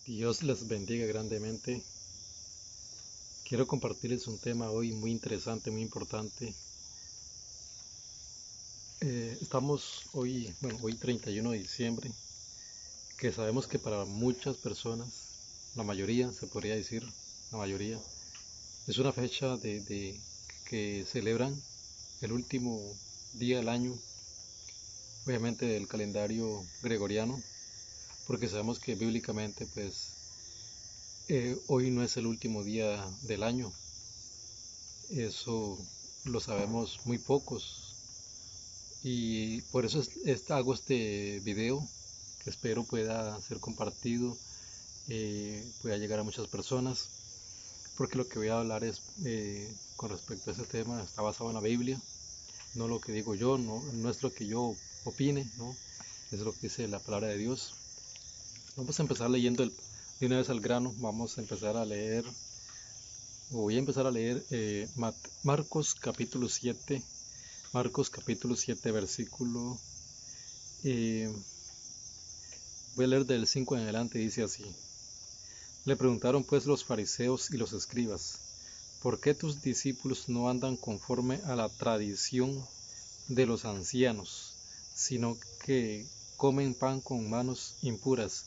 Dios les bendiga grandemente. Quiero compartirles un tema hoy muy interesante, muy importante. Estamos hoy 31 de diciembre, que sabemos que para muchas personas, la mayoría, se podría decir, la mayoría, es una fecha de que celebran el último día del año, obviamente del calendario gregoriano, porque sabemos que bíblicamente, hoy no es el último día del año. Eso lo sabemos muy pocos y por eso hago este video que espero pueda ser compartido, pueda llegar a muchas personas, porque lo que voy a hablar es con respecto a ese tema, está basado en la Biblia, no lo que digo yo, no es lo que yo opine, ¿no? Es lo que dice la palabra de Dios. Vamos a empezar leyendo de una vez al grano. Vamos a empezar a leer, voy a empezar a leer Marcos capítulo 7. Marcos capítulo 7 versículo, eh, voy a leer del 5 en adelante, dice así. Le preguntaron pues los fariseos y los escribas, ¿por qué tus discípulos no andan conforme a la tradición de los ancianos, sino que comen pan con manos impuras?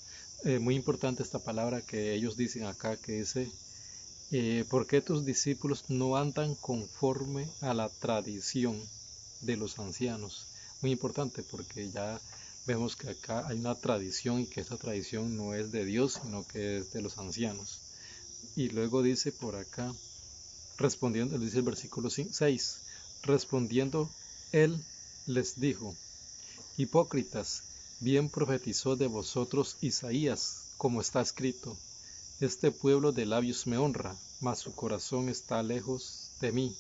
Muy importante esta palabra que ellos dicen acá, que dice, ¿por qué tus discípulos no andan conforme a la tradición de los ancianos? Muy importante porque ya vemos que acá hay una tradición y que esta tradición no es de Dios, sino que es de los ancianos. Y luego dice por acá, respondiendo, dice el versículo 6, respondiendo él les dijo, hipócritas, bien profetizó de vosotros Isaías, como está escrito, este pueblo de labios me honra, mas su corazón está lejos de mí.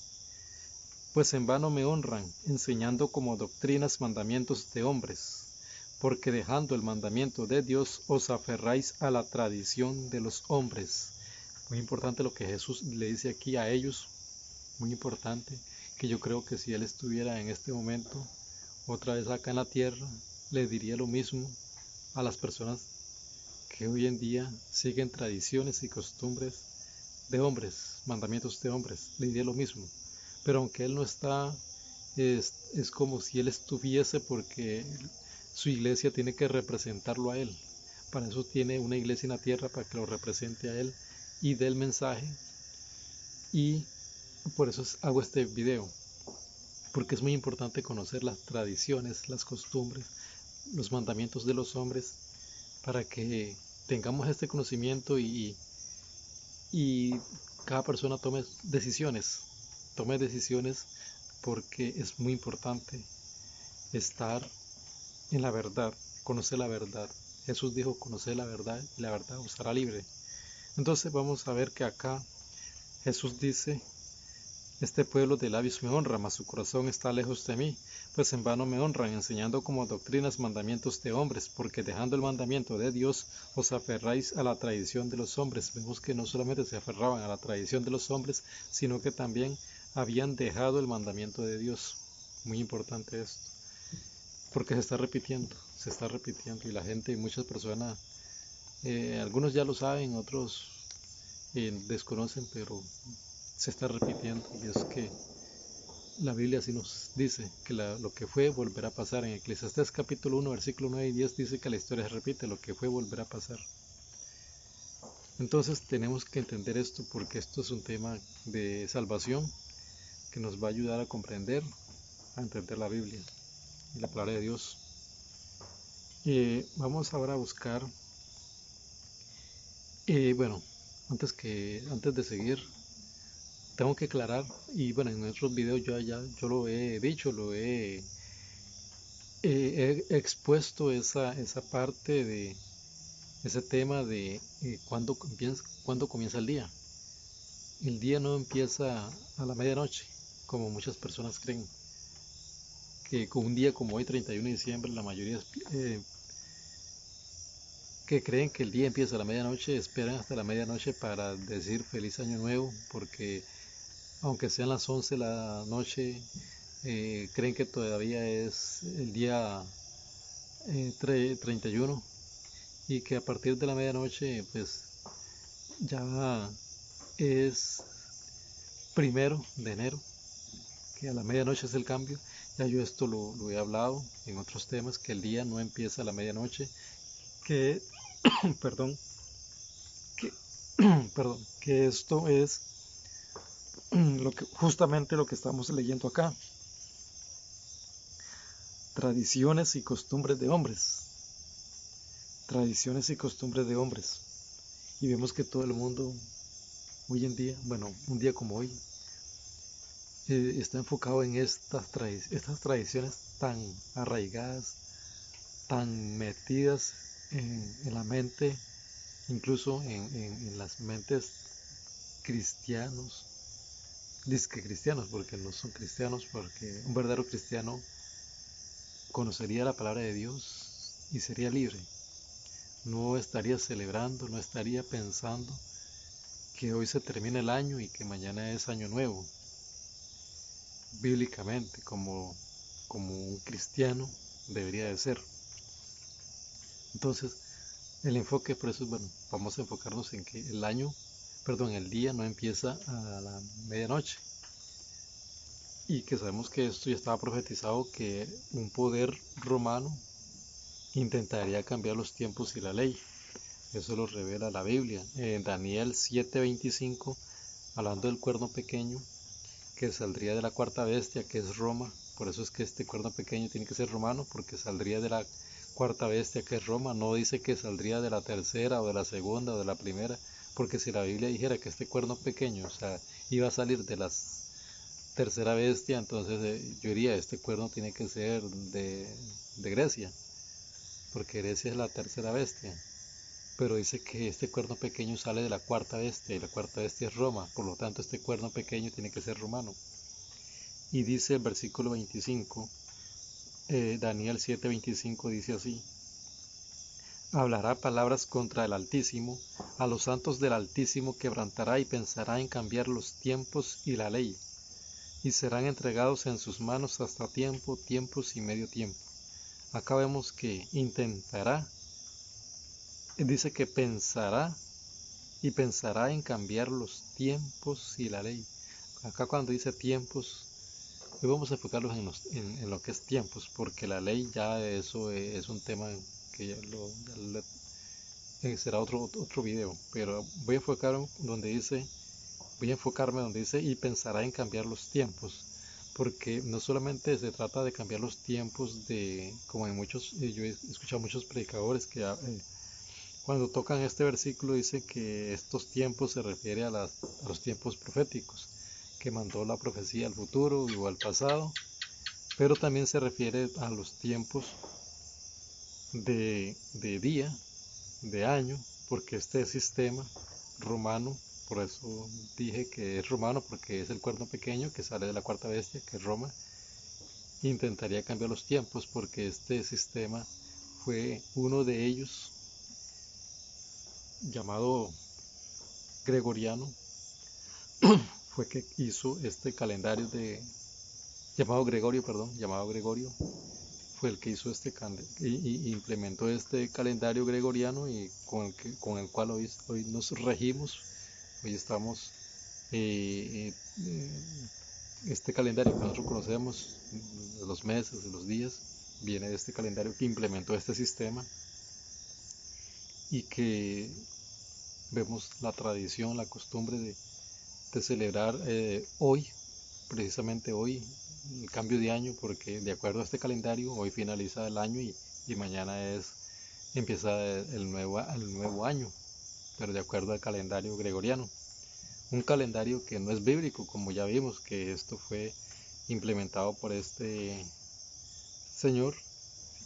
Pues en vano me honran, enseñando como doctrinas mandamientos de hombres, porque dejando el mandamiento de Dios os aferráis a la tradición de los hombres. Muy importante lo que Jesús le dice aquí a ellos, muy importante, que yo creo que si Él estuviera en este momento, otra vez acá en la tierra, le diría lo mismo a las personas que hoy en día siguen tradiciones y costumbres de hombres, mandamientos de hombres, le diría lo mismo. Pero aunque Él no está, es como si Él estuviese, porque su iglesia tiene que representarlo a Él. Para eso tiene una iglesia en la tierra, para que lo represente a Él y dé el mensaje. Y por eso hago este video, porque es muy importante conocer las tradiciones, las costumbres, los mandamientos de los hombres, para que tengamos este conocimiento y cada persona tome decisiones, porque es muy importante estar en la verdad, conocer la verdad. Jesús dijo, conocer la verdad y la verdad os hará libre. Entonces vamos a ver que acá Jesús dice, este pueblo de labios me honra, mas su corazón está lejos de mí, pues en vano me honran, enseñando como doctrinas mandamientos de hombres, porque dejando el mandamiento de Dios os aferráis a la tradición de los hombres. Vemos que no solamente se aferraban a la tradición de los hombres, sino que también habían dejado el mandamiento de Dios. Muy importante esto, porque se está repitiendo y la gente y muchas personas, algunos ya lo saben, otros desconocen, pero se está repitiendo, y es que la Biblia así nos dice que lo que fue volverá a pasar. En Eclesiastés capítulo 1 versículo 9 y 10 dice que la historia se repite, lo que fue volverá a pasar. Entonces tenemos que entender esto, porque esto es un tema de salvación que nos va a ayudar a comprender, a entender la Biblia y la palabra de Dios. Vamos ahora a buscar, bueno, antes de seguir, tengo que aclarar, y bueno, en otros videos yo lo he dicho, he expuesto esa parte de ese tema de cuándo comienza el día. El día no empieza a la medianoche, como muchas personas creen, que con un día como hoy, 31 de diciembre, la mayoría que creen que el día empieza a la medianoche, esperan hasta la medianoche para decir feliz año nuevo, porque aunque sean las 11 de la noche, creen que todavía es el día 31, y que a partir de la medianoche pues ya es 1 de enero, que a la medianoche es el cambio. Ya yo esto lo he hablado en otros temas, que el día no empieza a la medianoche, que, perdón, que, perdón, que esto es justamente lo que estamos leyendo acá. Tradiciones y costumbres de hombres. Tradiciones y costumbres de hombres. Y vemos que todo el mundo hoy en día, bueno, un día como hoy, está enfocado en estas tradiciones tan arraigadas, tan metidas en la mente, incluso en las mentes cristianos, dizque cristianos, porque no son cristianos, porque un verdadero cristiano conocería la palabra de Dios y sería libre. No estaría celebrando, no estaría pensando que hoy se termina el año y que mañana es año nuevo. Bíblicamente, como un cristiano debería de ser. Entonces, el enfoque, por eso, bueno, vamos a enfocarnos en que el día no empieza a la medianoche. Y que sabemos que esto ya estaba profetizado, que un poder romano intentaría cambiar los tiempos y la ley. Eso lo revela la Biblia. En Daniel 7:25, hablando del cuerno pequeño, que saldría de la cuarta bestia, que es Roma. Por eso es que este cuerno pequeño tiene que ser romano, porque saldría de la cuarta bestia, que es Roma. No dice que saldría de la tercera o de la segunda o de la primera, porque si la Biblia dijera que este cuerno pequeño, o sea, iba a salir de la tercera bestia, entonces yo diría, este cuerno tiene que ser de Grecia, porque Grecia es la tercera bestia. Pero dice que este cuerno pequeño sale de la cuarta bestia y la cuarta bestia es Roma, por lo tanto este cuerno pequeño tiene que ser romano. Y dice el versículo 25, Daniel 7:25 dice así: hablará palabras contra el Altísimo, a los santos del Altísimo quebrantará y pensará en cambiar los tiempos y la ley, y serán entregados en sus manos hasta tiempo, tiempos y medio tiempo. Acá vemos que intentará, dice que pensará y pensará en cambiar los tiempos y la ley. Acá cuando dice tiempos, hoy vamos a enfocarlos en lo que es tiempos, porque la ley ya eso es un tema que será otro video, pero voy a enfocarme donde dice y pensará en cambiar los tiempos, porque no solamente se trata de cambiar los tiempos como en muchos, yo he escuchado muchos predicadores que cuando tocan este versículo dice que estos tiempos se refiere a los tiempos proféticos, que mandó la profecía al futuro o al pasado, pero también se refiere a los tiempos de día, de año, porque este sistema romano, por eso dije que es romano, porque es el cuerno pequeño que sale de la cuarta bestia, que es Roma, intentaría cambiar los tiempos, porque este sistema fue uno de ellos, llamado Gregoriano, fue que hizo este calendario llamado Gregorio, fue el que hizo y implementó este calendario gregoriano y con el cual hoy nos regimos, hoy estamos, este calendario que nosotros conocemos, de los meses, de los días, viene de este calendario que implementó este sistema y que vemos la tradición, la costumbre de celebrar hoy, precisamente hoy, el cambio de año, porque de acuerdo a este calendario, hoy finaliza el año y mañana empieza el nuevo año, pero de acuerdo al calendario gregoriano. Un calendario que no es bíblico, como ya vimos, que esto fue implementado por este señor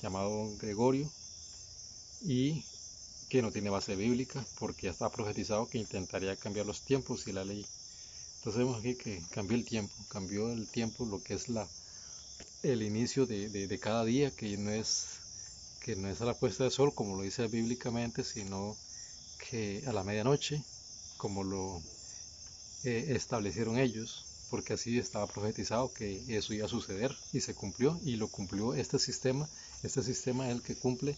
llamado Gregorio y que no tiene base bíblica, porque ya está profetizado que intentaría cambiar los tiempos y la ley. Entonces vemos aquí que cambió el tiempo, lo que es el inicio de cada día, que no es a la puesta de sol, como lo dice bíblicamente, sino que a la medianoche, como lo establecieron ellos, porque así estaba profetizado que eso iba a suceder y se cumplió y lo cumplió este sistema es el que cumple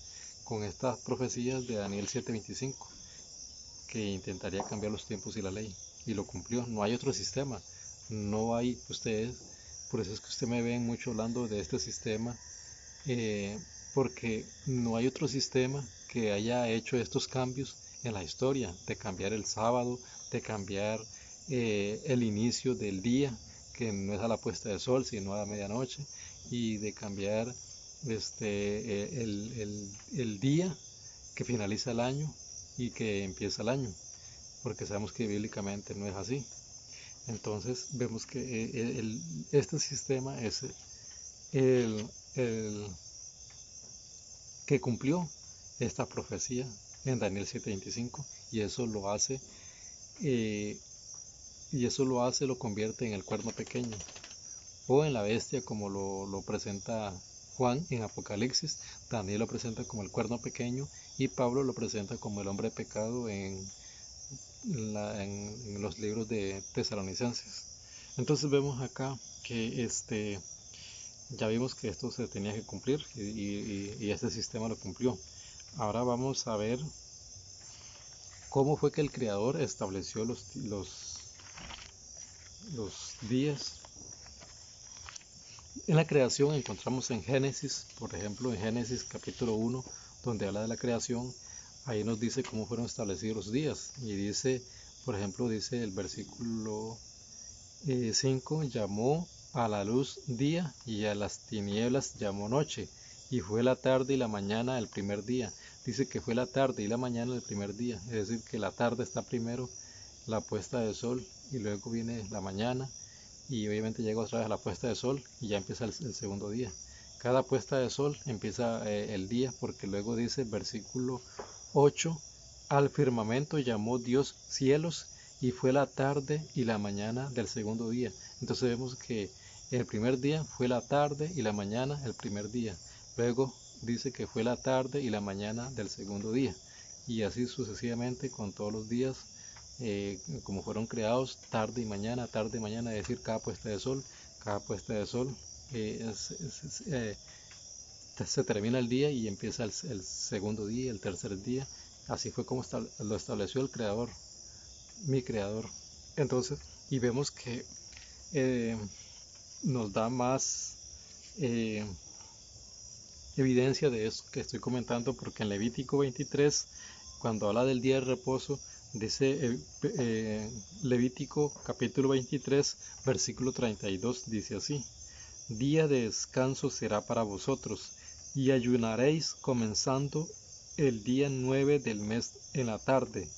con estas profecías de Daniel 7:25, que intentaría cambiar los tiempos y la ley, y lo cumplió. No hay otro sistema, no hay ustedes, por eso es que usted me ven mucho hablando de este sistema, eh, porque no hay otro sistema que haya hecho estos cambios en la historia, de cambiar el sábado, de cambiar el inicio del día, que no es a la puesta del sol, sino a la medianoche, y de cambiar el día que finaliza el año y que empieza el año, porque sabemos que bíblicamente no es así. Entonces vemos que este sistema es el, el que cumplió esta profecía en Daniel 7:25, y eso lo hace, eh, lo convierte en el cuerno pequeño o en la bestia, como lo presenta Juan en Apocalipsis. Daniel lo presenta como el cuerno pequeño y Pablo lo presenta como el hombre de pecado en los libros de Tesalonicenses. Entonces vemos acá que ya vimos que esto se tenía que cumplir, y este sistema lo cumplió. Ahora vamos a ver cómo fue que el Creador estableció los días. En la creación encontramos en Génesis, por ejemplo, en Génesis capítulo 1, donde habla de la creación, ahí nos dice cómo fueron establecidos los días. Y dice, por ejemplo, dice el versículo 5, llamó a la luz día y a las tinieblas llamó noche, y fue la tarde y la mañana el primer día. Dice que fue la tarde y la mañana el primer día, es decir, que la tarde está primero la puesta de sol y luego viene la mañana, y obviamente llega otra vez a la puesta de sol y ya empieza el segundo día. Cada puesta de sol empieza el día, porque luego dice versículo 8, al firmamento llamó Dios cielos, y fue la tarde y la mañana del segundo día. Entonces vemos que el primer día fue la tarde y la mañana el primer día. Luego dice que fue la tarde y la mañana del segundo día. Y así sucesivamente con todos los días, como fueron creados, tarde y mañana, es decir, cada puesta de sol, eh, se termina el día y empieza el segundo día, el tercer día. Así fue como lo estableció el Creador, mi Creador. Entonces, y vemos que eh, nos da más eh, evidencia de eso que estoy comentando, porque en Levítico 23, cuando habla del día de reposo, dice Levítico capítulo 23, versículo 32, dice así: día de descanso será para vosotros, y ayunaréis comenzando el día 9 del mes en la tarde.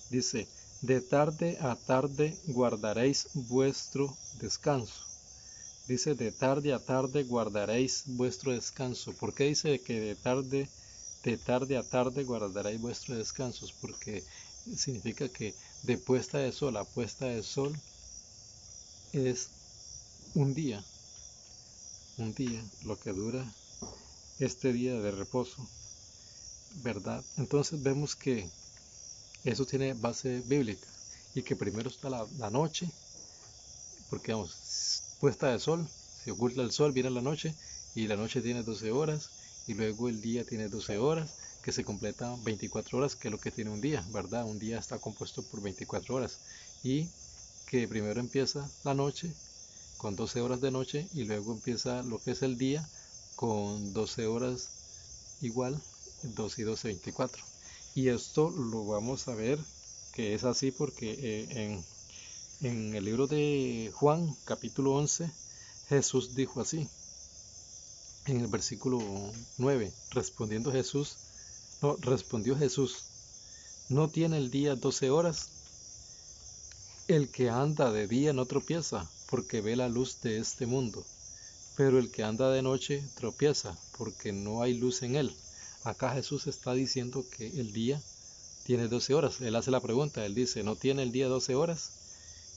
Dice, de tarde a tarde guardaréis vuestro descanso. Dice, de tarde a tarde guardaréis vuestro descanso. ¿Por qué dice que de tarde a tarde guardaréis vuestros descansos? Porque significa que de puesta de sol a puesta de sol es un día, lo que dura este día de reposo, ¿verdad? Entonces vemos que eso tiene base bíblica, y que primero está la noche, porque vamos, puesta de sol, se oculta el sol, viene la noche, y la noche tiene 12 horas, y luego el día tiene 12 horas, que se completan 24 horas, que es lo que tiene un día, ¿verdad? Un día está compuesto por 24 horas, y que primero empieza la noche con 12 horas de noche, y luego empieza lo que es el día con 12 horas igual, 12 y 12, 24. Y esto lo vamos a ver que es así porque en el libro de Juan, capítulo 11, Jesús dijo así, en el versículo 9, respondió Jesús, ¿no tiene el día 12 horas? El que anda de día no tropieza, porque ve la luz de este mundo, pero el que anda de noche tropieza, porque no hay luz en él. Acá Jesús está diciendo que el día tiene 12 horas. Él hace la pregunta, él dice, ¿no tiene el día 12 horas?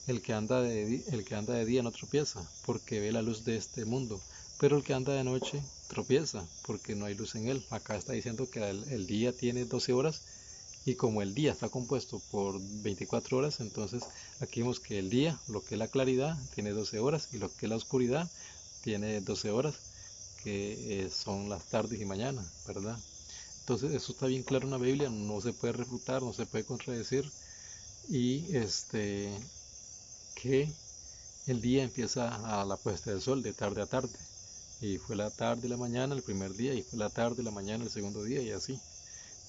El que anda de día no tropieza, porque ve la luz de este mundo, pero el que anda de noche tropieza, porque no hay luz en él. Acá está diciendo que el día tiene 12 horas, y como el día está compuesto por 24 horas, entonces aquí vemos que el día, lo que es la claridad, tiene 12 horas, y lo que es la oscuridad tiene 12 horas, que son las tardes y mañanas, ¿verdad? Entonces eso está bien claro en la Biblia, no se puede refutar, no se puede contradecir. Y que el día empieza a la puesta del sol, de tarde a tarde. Y fue la tarde y la mañana el primer día, y fue la tarde y la mañana el segundo día, y así,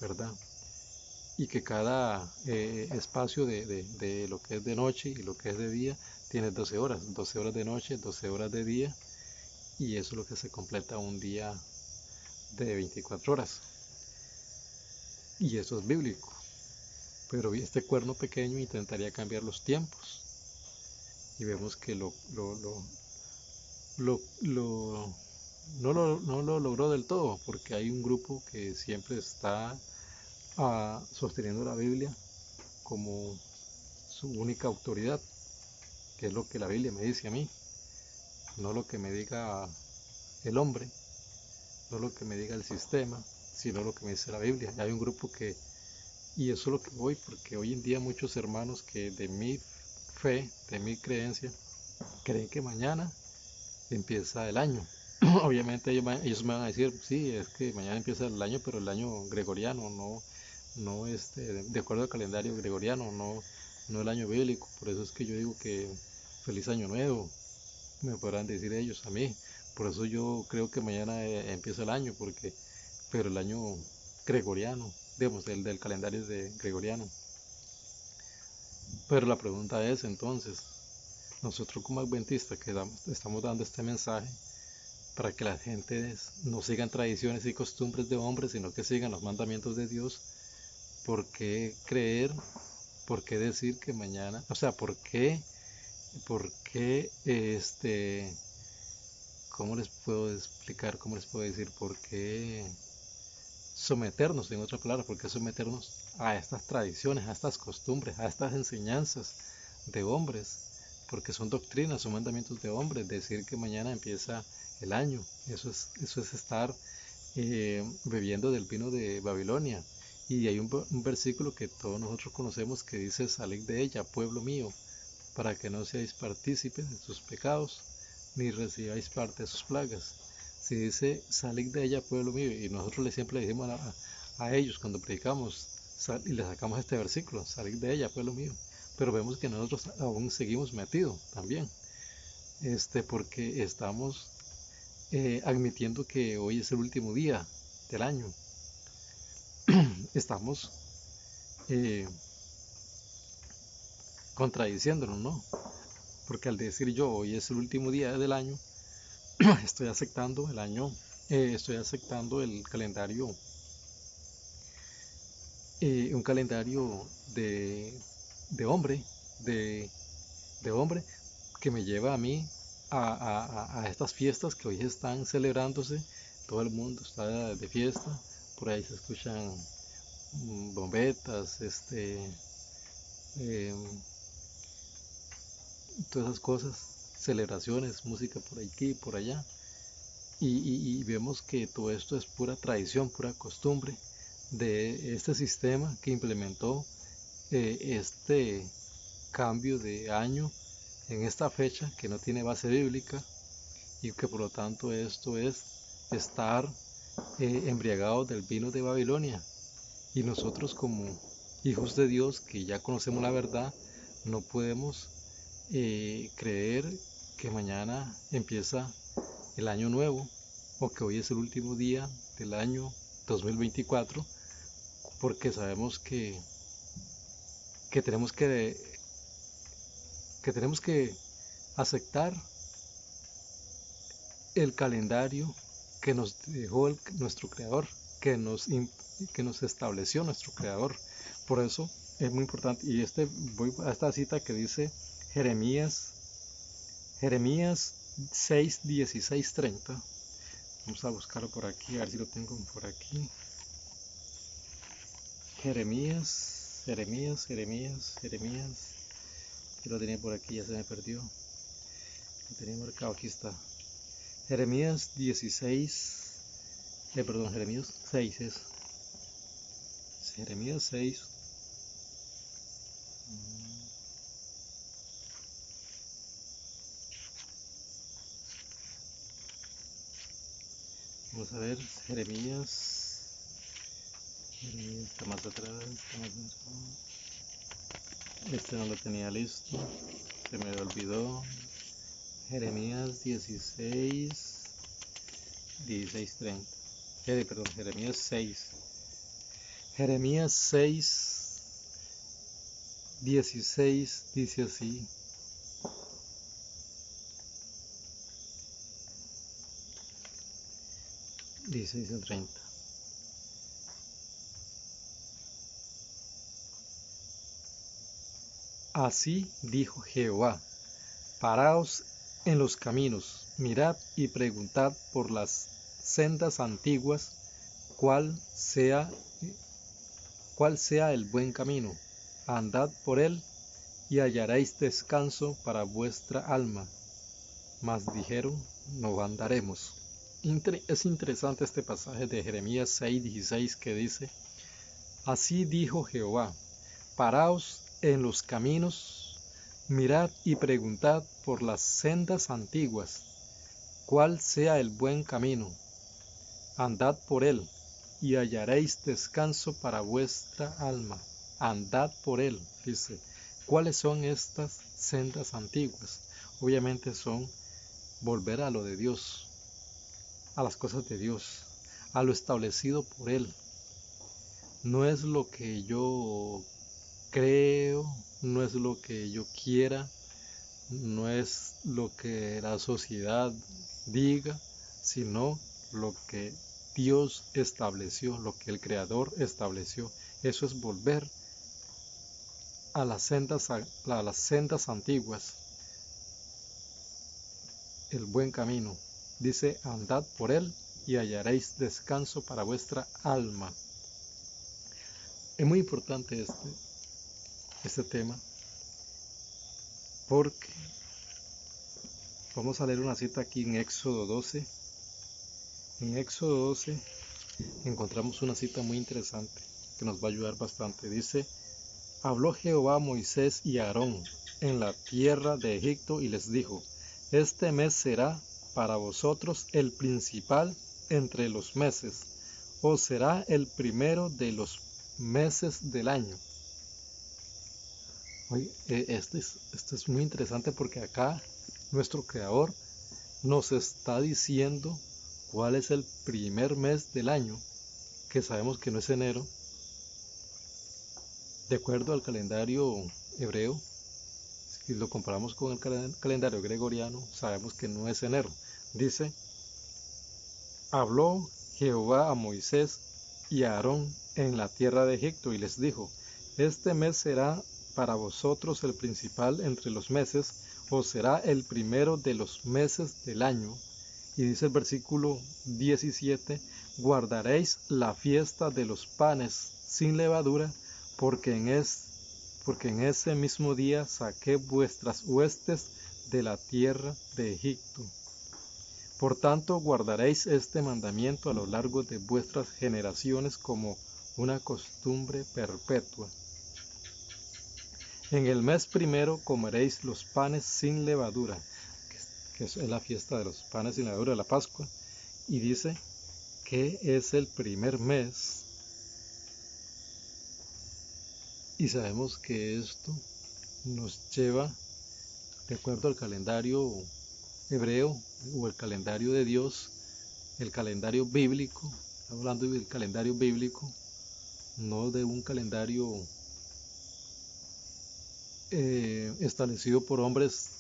¿verdad? Y que cada espacio de lo que es de noche y lo que es de día tiene 12 horas de noche, 12 horas de día, y eso es lo que se completa un día de 24 horas. Y eso es bíblico. Pero este cuerno pequeño intentaría cambiar los tiempos. Y vemos que lo no lo logró del todo, porque hay un grupo que siempre está sosteniendo la Biblia como su única autoridad, que es lo que la Biblia me dice a mí, no lo que me diga el hombre, no lo que me diga el sistema, sino lo que me dice la Biblia. Y hay un grupo que, y eso es lo que voy, porque hoy en día muchos hermanos que de mi fe, de mi creencia, creen que mañana empieza el año. Obviamente ellos me van a decir, sí, es que mañana empieza el año, pero el año gregoriano, no de acuerdo al calendario gregoriano, no el año bíblico. Por eso es que yo digo que feliz año nuevo, me podrán decir ellos a mí. Por eso yo creo que mañana empieza el año, pero el año gregoriano, digamos, el del calendario de gregoriano. Pero la pregunta es entonces, nosotros como adventistas que estamos dando este mensaje, para que la gente no sigan tradiciones y costumbres de hombres, sino que sigan los mandamientos de Dios, ¿por qué creer? ¿Por qué decir que mañana? O sea, por qué ¿cómo les puedo explicar? ¿Cómo les puedo decir? ¿Por qué someternos, en otras palabras, por qué someternos a estas tradiciones, a estas costumbres, a estas enseñanzas de hombres? Porque son doctrinas, son mandamientos de hombres. Decir que mañana empieza el año, eso es estar bebiendo del vino de Babilonia. Y hay un versículo que todos nosotros conocemos que dice, salid de ella, pueblo mío, para que no seáis partícipes de sus pecados, ni recibáis parte de sus plagas. Si dice, salid de ella, pueblo mío, y nosotros siempre le decimos a ellos cuando predicamos, y le sacamos este versículo, salid de ella, pueblo mío, pero vemos que nosotros aún seguimos metidos también, porque estamos admitiendo que hoy es el último día del año. Estamos eh, contradiciéndonos, ¿no? Porque al decir yo hoy es el último día del año, estoy aceptando el año, estoy aceptando el calendario, un calendario de hombre, de, de hombre, que me lleva a mí a estas fiestas que hoy están celebrándose. Todo el mundo está de fiesta, por ahí se escuchan bombetas, em, todas esas cosas, celebraciones, música por aquí y por allá. Y vemos que todo esto es pura tradición, pura costumbre de este sistema que implementó este cambio de año en esta fecha que no tiene base bíblica, y que por lo tanto esto es estar embriagados del vino de Babilonia. Y nosotros como hijos de Dios que ya conocemos la verdad, no podemos creer que mañana empieza el año nuevo o que hoy es el último día del año 2024, porque sabemos que tenemos que tenemos que aceptar el calendario que nos dejó nuestro creador, que nos estableció nuestro creador. Por eso es muy importante. Y voy a esta cita que dice Jeremías 6, 16, 30. Vamos a buscarlo por aquí, a ver si lo tengo por aquí. Jeremías. Yo lo tenía por aquí, ya se me perdió. Lo tenía marcado, aquí está. Jeremías 16, perdón, Jeremías 6 es. Jeremías 6. Vamos a ver, Jeremías Está más atrás, está más atrás. Este no lo tenía listo, se me olvidó. Jeremías 16, 16, 30. Perdón, Jeremías 6. Jeremías 6, 16 dice así. Dice 30. Así dijo Jehová: paraos en los caminos, mirad y preguntad por las sendas antiguas cuál sea el buen camino. Andad por él y hallaréis descanso para vuestra alma. Mas dijeron: no andaremos. Es interesante este pasaje de Jeremías 6:16 que dice: así dijo Jehová: paraos en los caminos, mirad y preguntad por las sendas antiguas, cuál sea el buen camino. Andad por él y hallaréis descanso para vuestra alma. Andad por él, dice. ¿Cuáles son estas sendas antiguas? Obviamente son volver a lo de Dios, a las cosas de Dios, a lo establecido por él. No es lo que yo creo, no es lo que yo quiera, no es lo que la sociedad diga, sino lo que Dios estableció, lo que el Creador estableció. Eso es volver a las sendas antiguas, el buen camino. Dice: andad por él y hallaréis descanso para vuestra alma. Es muy importante este tema, porque vamos a leer una cita aquí en Éxodo 12. En Éxodo 12 encontramos una cita muy interesante que nos va a ayudar bastante. Dice: habló Jehová a Moisés y a Aarón en la tierra de Egipto y les dijo: este mes será para vosotros el principal entre los meses, o será el primero de los meses del año. Oye, esto es muy interesante, porque acá nuestro Creador nos está diciendo cuál es el primer mes del año, que sabemos que no es enero, de acuerdo al calendario hebreo. Si lo comparamos con el calendario gregoriano, sabemos que no es enero. Dice: habló Jehová a Moisés y a Aarón en la tierra de Egipto y les dijo: este mes será para vosotros el principal entre los meses, o será el primero de los meses del año. Y dice el versículo 17: guardaréis la fiesta de los panes sin levadura, porque en ese mismo día saqué vuestras huestes de la tierra de Egipto. Por tanto, guardaréis este mandamiento a lo largo de vuestras generaciones como una costumbre perpetua. En el mes primero comeréis los panes sin levadura, que es la fiesta de los panes sin levadura, la Pascua. Y dice que es el primer mes. Y sabemos que esto nos lleva, de acuerdo al calendario hebreo o el calendario de Dios, el calendario bíblico, hablando del calendario bíblico, no de un calendario establecido por hombres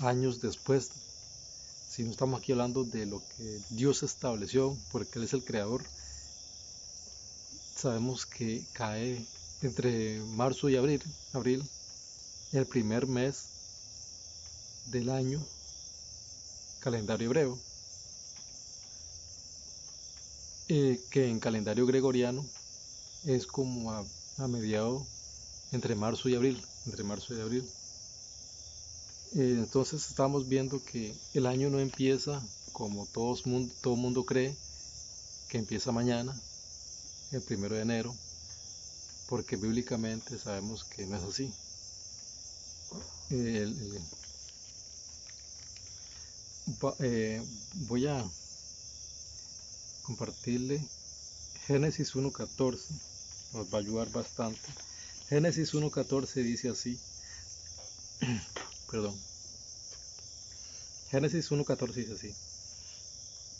años después, sino estamos aquí hablando de lo que Dios estableció, porque Él es el Creador. Sabemos que cae entre marzo y abril, el primer mes del año, calendario hebreo, que en calendario gregoriano es como a mediados entre marzo y abril, entonces estamos viendo que el año no empieza como todo mundo cree, que empieza mañana, el 1 de enero, porque bíblicamente sabemos que no es así. Voy a compartirle Génesis 1:14, nos va a ayudar bastante. Génesis 1:14 dice así, perdón, Génesis 1:14 dice así,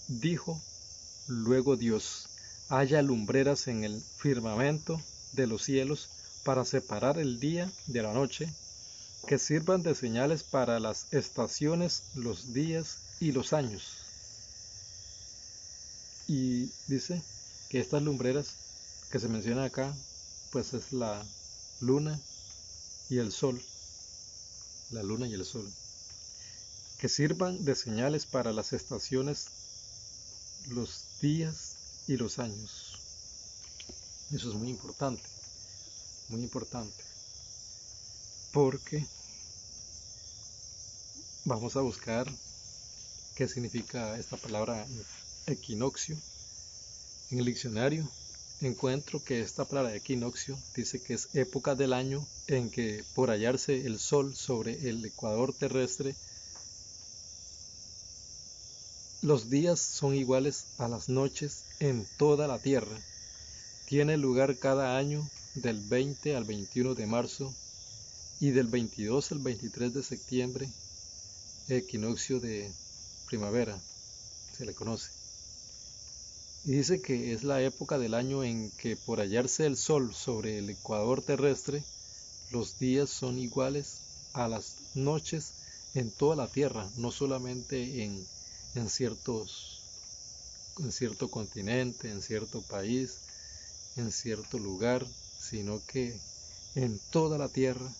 dijo luego Dios, haya lumbreras en el firmamento de los cielos para separar el día de la noche, que sirvan de señales para las estaciones, los días y los años. Y dice que estas lumbreras que se mencionan acá, pues es la luna y el sol, la luna y el sol, que sirvan de señales para las estaciones, los días y los años. Eso es muy importante, porque vamos a buscar qué significa esta palabra equinoccio. En el diccionario encuentro que esta palabra equinoccio dice que es época del año en que, por hallarse el sol sobre el ecuador terrestre, los días son iguales a las noches en toda la Tierra. Tiene lugar cada año del 20 al 21 de marzo y del 22 al 23 de septiembre, equinoccio de primavera, se le conoce. Y dice que es la época del año en que, por hallarse el sol sobre el ecuador terrestre, los días son iguales a las noches en toda la Tierra, no solamente en cierto continente, en cierto país, en cierto lugar, sino que en toda la Tierra.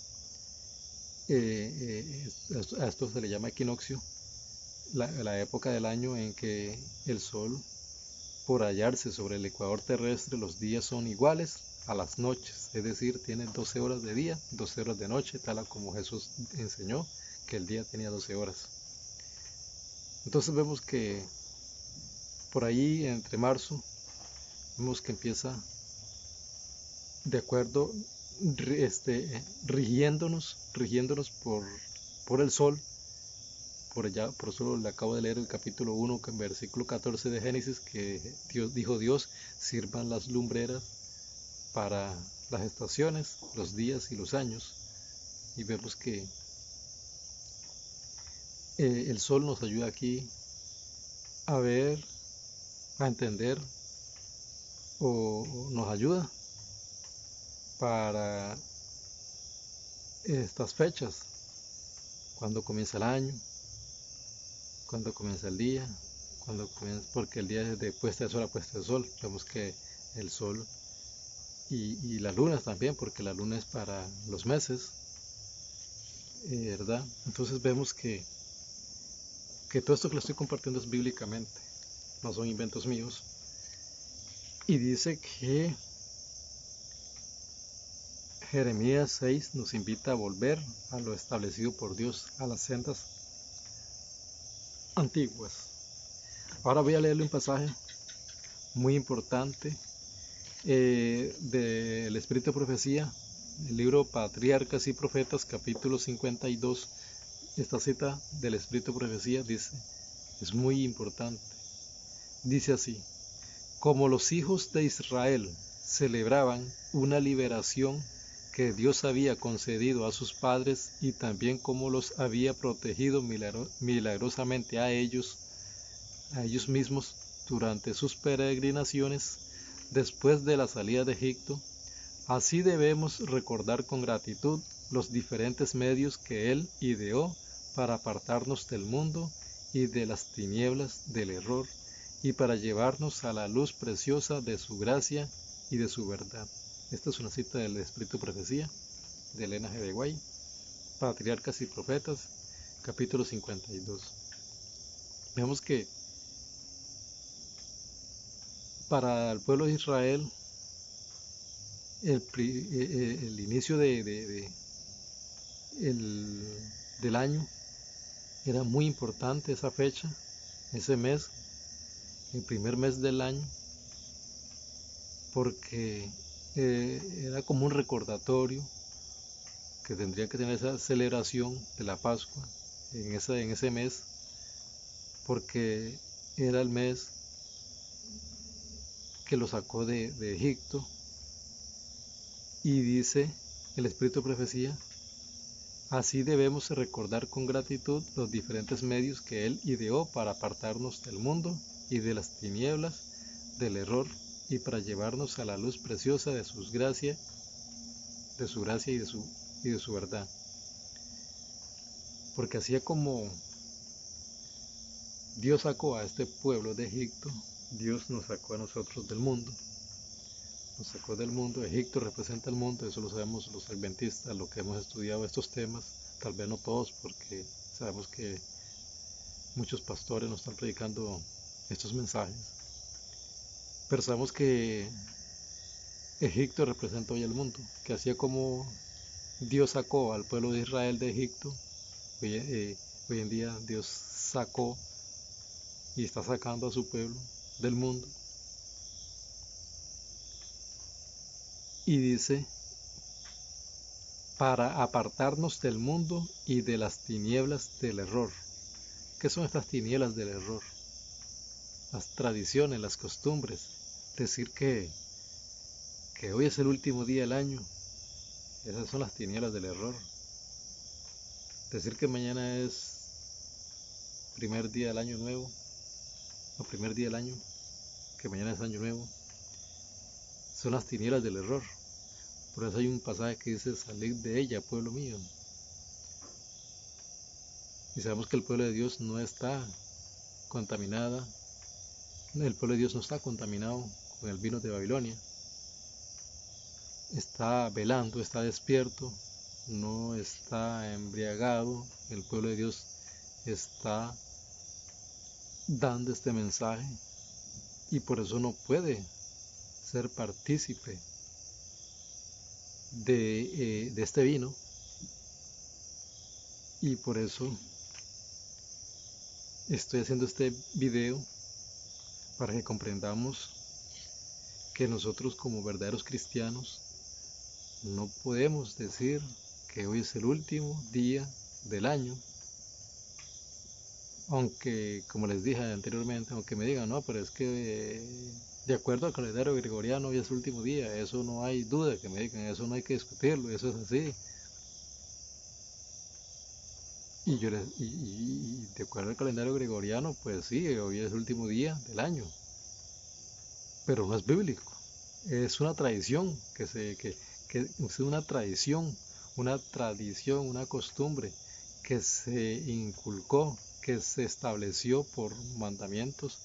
A esto se le llama equinoccio, la época del año en que el sol, por hallarse sobre el ecuador terrestre, los días son iguales a las noches, es decir, tiene 12 horas de día, 12 horas de noche, tal como Jesús enseñó que el día tenía 12 horas. Entonces vemos que por ahí, entre marzo, vemos que empieza de acuerdo, rigiéndonos por el sol. Por eso le acabo de leer el capítulo 1, versículo 14 de Génesis, que Dios, sirvan las lumbreras para las estaciones, los días y los años. Y vemos que el sol nos ayuda aquí a ver, a entender, o nos ayuda para estas fechas, cuando comienza el año, cuando comienza el día, porque el día es de puesta de sol a puesta de sol. Vemos que el sol y las lunas también, porque la luna es para los meses, ¿verdad? Entonces vemos que todo esto que lo estoy compartiendo es bíblicamente, no son inventos míos. Y dice que Jeremías 6 nos invita a volver a lo establecido por Dios, a las sendas antiguas. Ahora voy a leerle un pasaje muy importante del Espíritu de Profecía, el libro Patriarcas y Profetas, capítulo 52. Esta cita del Espíritu de Profecía dice, es muy importante, dice así: como los hijos de Israel celebraban una liberación que Dios había concedido a sus padres, y también como los había protegido milagrosamente a ellos mismos durante sus peregrinaciones después de la salida de Egipto, así debemos recordar con gratitud los diferentes medios que Él ideó para apartarnos del mundo y de las tinieblas del error, y para llevarnos a la luz preciosa de su gracia y de su verdad. Esta es una cita del Espíritu de Profecía de Elena G. de White, Patriarcas y Profetas, capítulo 52. Vemos que para el pueblo de Israel el inicio del año era muy importante, esa fecha, ese mes, el primer mes del año, porque era como un recordatorio que tendría que tener esa celebración de la Pascua en ese mes, porque era el mes que lo sacó de Egipto, y dice el Espíritu de Profecía: así debemos recordar con gratitud los diferentes medios que Él ideó para apartarnos del mundo y de las tinieblas del error, y para llevarnos a la luz preciosa de su gracia, y de su verdad. Porque así como Dios sacó a este pueblo de Egipto, Dios nos sacó a nosotros del mundo. Nos sacó del mundo. Egipto representa el mundo, eso lo sabemos los adventistas, lo que hemos estudiado estos temas, tal vez no todos, porque sabemos que muchos pastores nos están predicando estos mensajes, pero sabemos que Egipto representa hoy el mundo, que así como Dios sacó al pueblo de Israel de Egipto, hoy en día Dios sacó y está sacando a su pueblo del mundo. Y dice: para apartarnos del mundo y de las tinieblas del error. ¿Qué son estas tinieblas del error? Las tradiciones, las costumbres. Decir que hoy es el último día del año, esas son las tinieblas del error. Decir que mañana es primer día del año nuevo, o primer día del año, que mañana es año nuevo, son las tinieblas del error. Por eso hay un pasaje que dice: salid de ella, pueblo mío. Y sabemos que el pueblo de Dios no está contaminada, el pueblo de Dios no está contaminado con el vino de Babilonia. Está velando, está despierto, no está embriagado. El pueblo de Dios está dando este mensaje, y por eso no puede ser partícipe de este vino. Y por eso estoy haciendo este video, para que comprendamos que nosotros, como verdaderos cristianos, no podemos decir que hoy es el último día del año, aunque, como les dije anteriormente, aunque me digan: no, pero es que de acuerdo al calendario gregoriano hoy es el último día. Eso no hay duda que me digan, eso no hay que discutirlo, eso es así. Y de acuerdo al calendario gregoriano, pues sí, hoy es el último día del año, pero no es bíblico. Es una tradición que es una tradición, una costumbre que se inculcó, que se estableció por mandamientos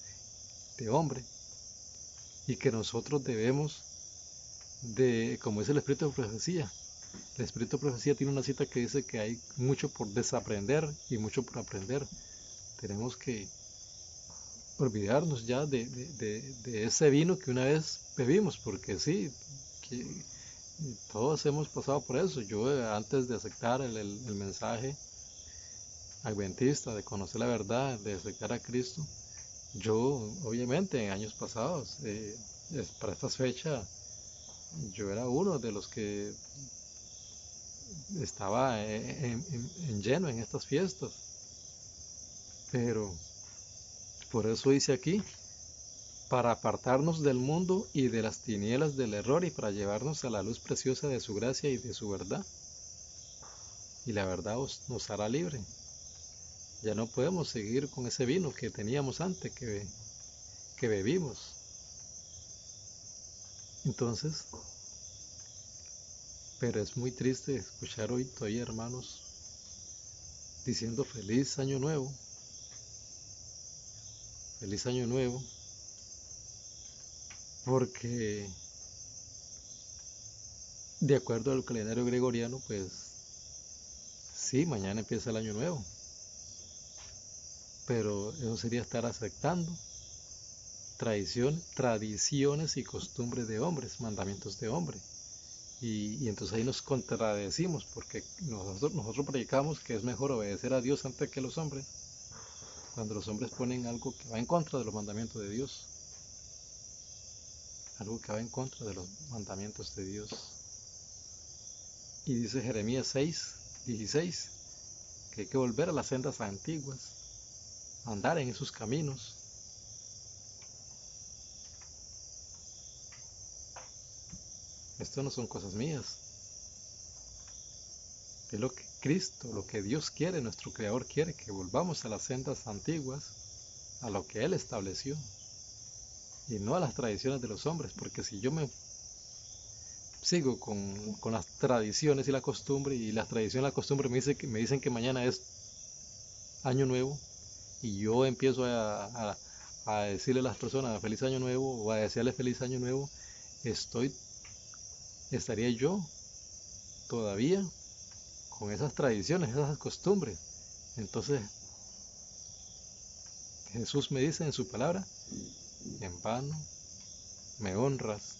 de hombre, y que nosotros debemos como es el Espíritu de Profecía. El Espíritu de Profecía tiene una cita que dice que hay mucho por desaprender y mucho por aprender. Tenemos que olvidarnos ya de ese vino que una vez bebimos, porque sí, que todos hemos pasado por eso. Yo, antes de aceptar el mensaje adventista, de conocer la verdad, de aceptar a Cristo, yo obviamente en años pasados, para estas fechas, yo era uno de los que estaba en lleno en estas fiestas, pero por eso hice aquí: para apartarnos del mundo y de las tinieblas del error, y para llevarnos a la luz preciosa de su gracia y de su verdad. Y la verdad nos hará libre. Ya no podemos seguir con ese vino que teníamos antes, que bebimos. Entonces, pero es muy triste escuchar hoy todavía hermanos diciendo feliz año nuevo, porque de acuerdo al calendario gregoriano, pues sí, mañana empieza el año nuevo, pero eso sería estar aceptando tradiciones y costumbres de hombres, mandamientos de hombre. Y entonces ahí nos contradecimos, porque nosotros predicamos que es mejor obedecer a Dios antes que a los hombres, cuando los hombres ponen algo que va en contra de los mandamientos de Dios, algo que va en contra de los mandamientos de Dios. Y dice Jeremías 6:16, que hay que volver a las sendas antiguas, andar en esos caminos. Esto no son cosas mías. Es lo que Cristo, lo que Dios quiere, nuestro Creador quiere, que volvamos a las sendas antiguas, a lo que Él estableció, y no a las tradiciones de los hombres, porque si yo me sigo con las tradiciones y la costumbre, y las tradiciones y la costumbre me dicen que mañana es año nuevo, y yo empiezo a decirle a las personas feliz año nuevo, o a desearle feliz año nuevo, estoy, estaría yo todavía con esas tradiciones, esas costumbres. Entonces Jesús me dice en su palabra, en vano me honras